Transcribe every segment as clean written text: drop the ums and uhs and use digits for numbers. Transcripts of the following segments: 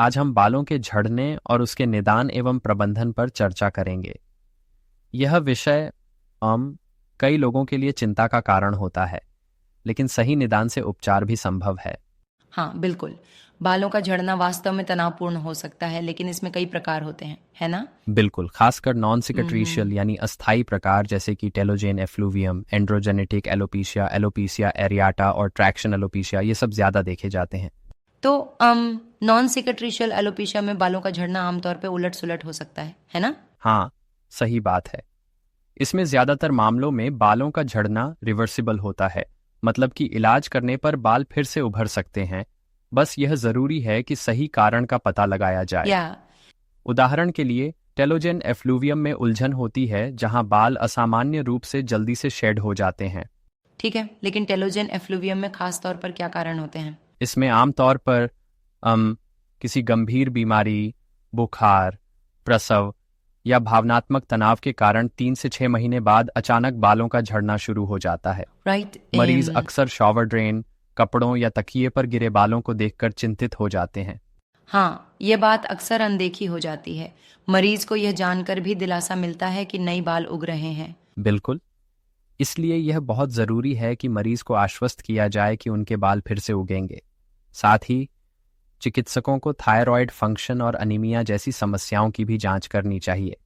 आज हम बालों के झड़ने और उसके निदान एवं प्रबंधन पर चर्चा करेंगे। यह विषय कई लोगों के लिए चिंता का कारण होता है, लेकिन सही निदान से उपचार भी संभव है। हाँ बिल्कुल। बालों का झड़ना वास्तव में तनावपूर्ण हो सकता है, लेकिन इसमें कई प्रकार होते हैं, है ना? बिल्कुल, खासकर नॉन सिकेट्रीशियल यानी अस्थायी प्रकार जैसे कि telogen effluvium, androgenetic alopecia, alopecia areata और ट्रैक्शन एलोपेशिया, ये सब ज्यादा देखे जाते हैं। तो नॉन सिकेट्रिशियल एलोपेशिया में बालों का झड़ना आमतौर पे उलट सुलट हो सकता है ना? हाँ, सही बात है। इसमें ज्यादातर मामलों में बालों का झड़ना रिवर्सिबल होता है, मतलब कि इलाज करने पर बाल फिर से उभर सकते हैं। बस यह जरूरी है कि सही कारण का पता लगाया जाए। या उदाहरण के लिए टेलोजेन एफ्लूवियम में उलझन होती है जहां बाल असामान्य रूप से जल्दी से शेड हो जाते हैं। ठीक है, लेकिन टेलोजेन एफ्लूवियम में खास तौर पर क्या कारण होते हैं? इसमें आमतौर पर किसी गंभीर बीमारी, बुखार, प्रसव या भावनात्मक तनाव के कारण 3 से 6 महीने बाद अचानक बालों का झड़ना शुरू हो जाता है। राइट। मरीज अक्सर शॉवर ड्रेन, कपड़ों या तकिए पर गिरे बालों को देखकर चिंतित हो जाते हैं। हाँ, ये बात अक्सर अनदेखी हो जाती है। मरीज को यह जानकर भी दिलासा मिलता है कि नई बाल उग रहे हैं। बिल्कुल, इसलिए यह बहुत जरूरी है कि मरीज को आश्वस्त किया जाए कि उनके बाल फिर से उगेंगे। साथ ही चिकित्सकों को थायराइड फंक्शन और अनीमिया जैसी समस्याओं की भी जांच करनी चाहिए।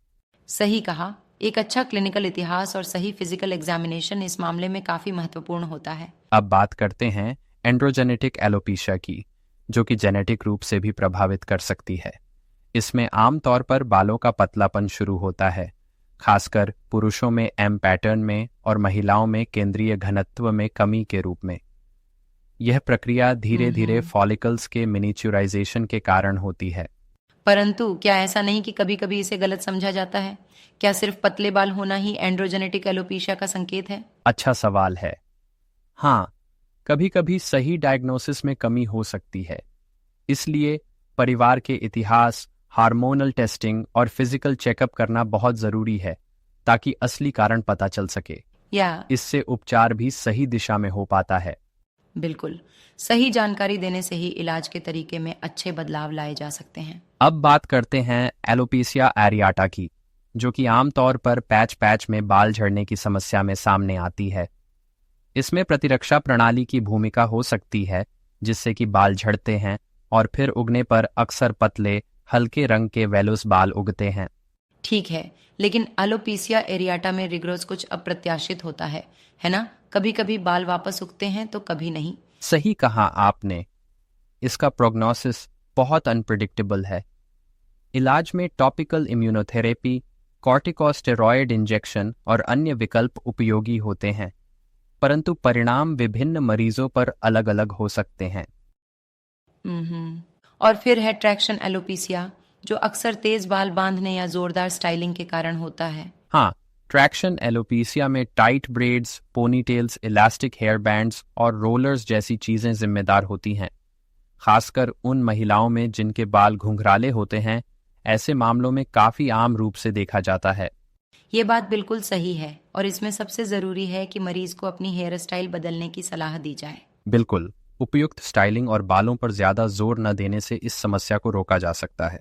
सही कहा। एक अच्छा क्लिनिकल इतिहास और सही फिजिकल एग्जामिनेशन इस मामले में काफी महत्वपूर्ण होता है। अब बात करते हैं एंड्रोजेनेटिक एलोपेशिया की, जो कि जेनेटिक रूप से भी प्रभावित कर सकती है। इसमें आमतौर पर बालों का पतलापन शुरू होता है, खासकर पुरुषों में एम पैटर्न में और महिलाओं में केंद्रीय घनत्व में कमी के रूप में। यह प्रक्रिया धीरे धीरे फॉलिकल्स के मिनिचुराइजेशन के कारण होती है। परंतु क्या ऐसा नहीं कि कभी कभी इसे गलत समझा जाता है? क्या सिर्फ पतले बाल होना ही एंड्रोजेनेटिक एलोपेशिया का संकेत है? अच्छा सवाल है। हाँ, कभी कभी सही डायग्नोसिस में कमी हो सकती है। इसलिए परिवार के इतिहास, हार्मोनल टेस्टिंग और फिजिकल चेकअप करना बहुत जरूरी है, ताकि असली कारण पता चल सके। या इससे उपचार भी सही दिशा में हो पाता है। बिल्कुल, सही जानकारी देने से ही इलाज के तरीके में अच्छे बदलाव लाए जा सकते हैं। अब बात करते हैं एलोपेशिया एरियाटा की, जो कि आमतौर पर पैच पैच में बाल झड़ने की समस्या में सामने आती है। इसमें प्रतिरक्षा प्रणाली की भूमिका हो सकती है, जिससे कि बाल झड़ते हैं और फिर उगने पर अक्सर पतले, हल्के रंग के वेलोस बाल उगते हैं। ठीक है, लेकिन एलोपेशिया एरियाटा में रिग्रोस कुछ अप्रत्याशित होता है ना? कभी कभी बाल वापस उगते हैं तो कभी नहीं। सही कहा आपने। इसका प्रोग्नोसिस बहुत अनप्रिडिक्टेबल है। इलाज में टॉपिकल इम्यूनोथेरेपी, कॉर्टिकोस्टेरॉयड इंजेक्शन और अन्य विकल्प उपयोगी होते हैं, परंतु परिणाम विभिन्न मरीजों पर अलग अलग हो सकते हैं। और फिर है ट्रैक्शन एलोपेशिया, जो अक्सर तेज बाल बांधने या जोरदार स्टाइलिंग के कारण होता है। हाँ, ट्रैक्शन एलोपेशिया में tight braids, ponytails, elastic hair bands और रोलर्स जैसी चीजें जिम्मेदार होती हैं। खासकर उन महिलाओं में जिनके बाल घुंघराले होते हैं, ऐसे मामलों में काफी आम रूप से देखा जाता है। ये बात बिल्कुल सही है, और इसमें सबसे जरूरी है कि मरीज को अपनी हेयर स्टाइल बदलने की सलाह दी जाए। बिल्कुल, उपयुक्त स्टाइलिंग और बालों पर ज्यादा जोर न देने से इस समस्या को रोका जा सकता है।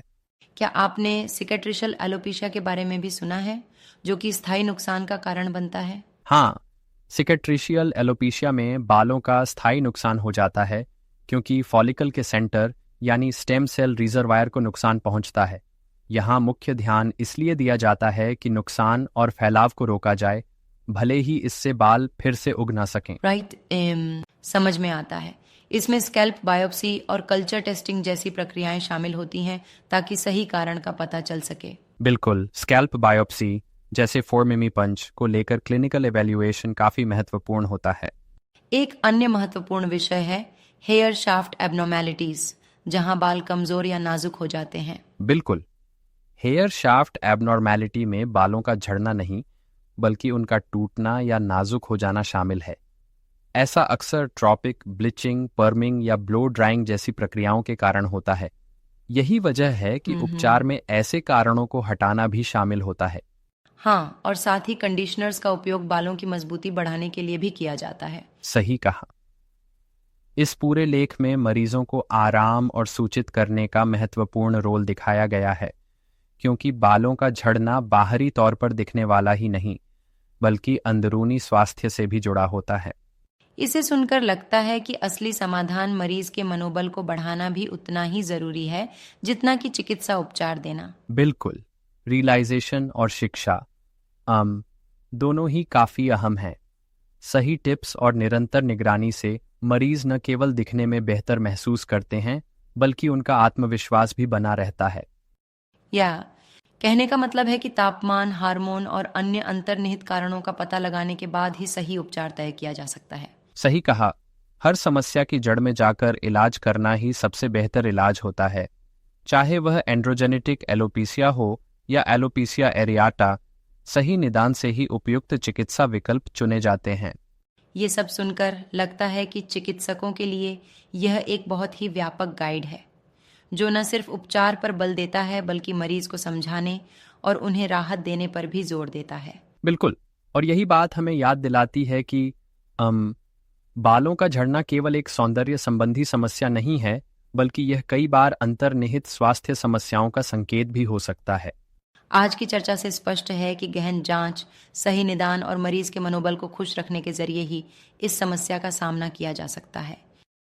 क्या आपने सिकेट्रिशियल एलोपेशिया के बारे में भी सुना है, जो कि स्थायी नुकसान का कारण बनता है? हाँ, सिकेट्रिशियल एलोपेशिया में बालों का स्थायी नुकसान हो जाता है, क्योंकि फॉलिकल के सेंटर यानी स्टेम सेल रिजर्वायर को नुकसान पहुंचता है। यहाँ मुख्य ध्यान इसलिए दिया जाता है कि नुकसान और फैलाव को रोका जाए, भले ही इससे बाल फिर से उग ना सकें। राइट। समझ में आता है। इसमें स्कैल्प बायोप्सी और कल्चर टेस्टिंग जैसी प्रक्रियाएं शामिल होती हैं, ताकि सही कारण का पता चल सके। बिल्कुल, स्कैल्प बायोप्सी जैसे 4 मिमी पंच को लेकर क्लिनिकल एवेल्युएशन काफी महत्वपूर्ण होता है। एक अन्य महत्वपूर्ण विषय है हेयर शाफ्ट एब्नॉर्मेलिटीज, जहां बाल कमजोर या नाजुक हो जाते हैं। बिल्कुल, हेयर शाफ्ट एबनॉर्मेलिटी में बालों का झड़ना नहीं, बल्कि उनका टूटना या नाजुक हो जाना शामिल है। ऐसा अक्सर ट्रॉपिक, ब्लीचिंग, पर्मिंग या ब्लो ड्राइंग जैसी प्रक्रियाओं के कारण होता है। यही वजह है कि उपचार में ऐसे कारणों को हटाना भी शामिल होता है। हाँ, और साथ ही कंडीशनर्स का उपयोग बालों की मजबूती बढ़ाने के लिए भी किया जाता है। सही कहा। इस पूरे लेख में मरीजों को आराम और सूचित करने का महत्वपूर्ण रोल दिखाया गया है, क्योंकि बालों का झड़ना बाहरी तौर पर दिखने वाला ही नहीं, बल्कि अंदरूनी स्वास्थ्य से भी जुड़ा होता है। इसे सुनकर लगता है कि असली समाधान मरीज के मनोबल को बढ़ाना भी उतना ही जरूरी है जितना कि चिकित्सा उपचार देना। बिल्कुल, रियलाइजेशन और शिक्षा दोनों ही काफी अहम हैं। सही टिप्स और निरंतर निगरानी से मरीज न केवल दिखने में बेहतर महसूस करते हैं, बल्कि उनका आत्मविश्वास भी बना रहता है। या कहने का मतलब है कि तापमान, हार्मोन और अन्य अंतर्निहित कारणों का पता लगाने के बाद ही सही उपचार तय किया जा सकता है। सही कहा, हर समस्या की जड़ में जाकर इलाज करना ही सबसे बेहतर इलाज होता है, चाहे वह एंड्रोजेनेटिक एलोपीसिया हो या एलोपीसिया एरियाटा। सही निदान से ही उपयुक्त चिकित्सा विकल्प चुने जाते हैं। ये सब सुनकर लगता है कि चिकित्सकों के लिए यह एक बहुत ही व्यापक गाइड है, जो न सिर्फ उपचार पर बल देता है बल्कि मरीज को समझाने और उन्हें राहत देने पर भी जोर देता है। बिल्कुल, और यही बात हमें याद दिलाती है कि अम, बालों का झड़ना केवल एक सौंदर्य संबंधी समस्या नहीं है, बल्कि यह कई बार अंतर्निहित स्वास्थ्य समस्याओं का संकेत भी हो सकता है। आज की चर्चा से स्पष्ट है कि गहन जांच, सही निदान और मरीज के मनोबल को खुश रखने के जरिए ही इस समस्या का सामना किया जा सकता है।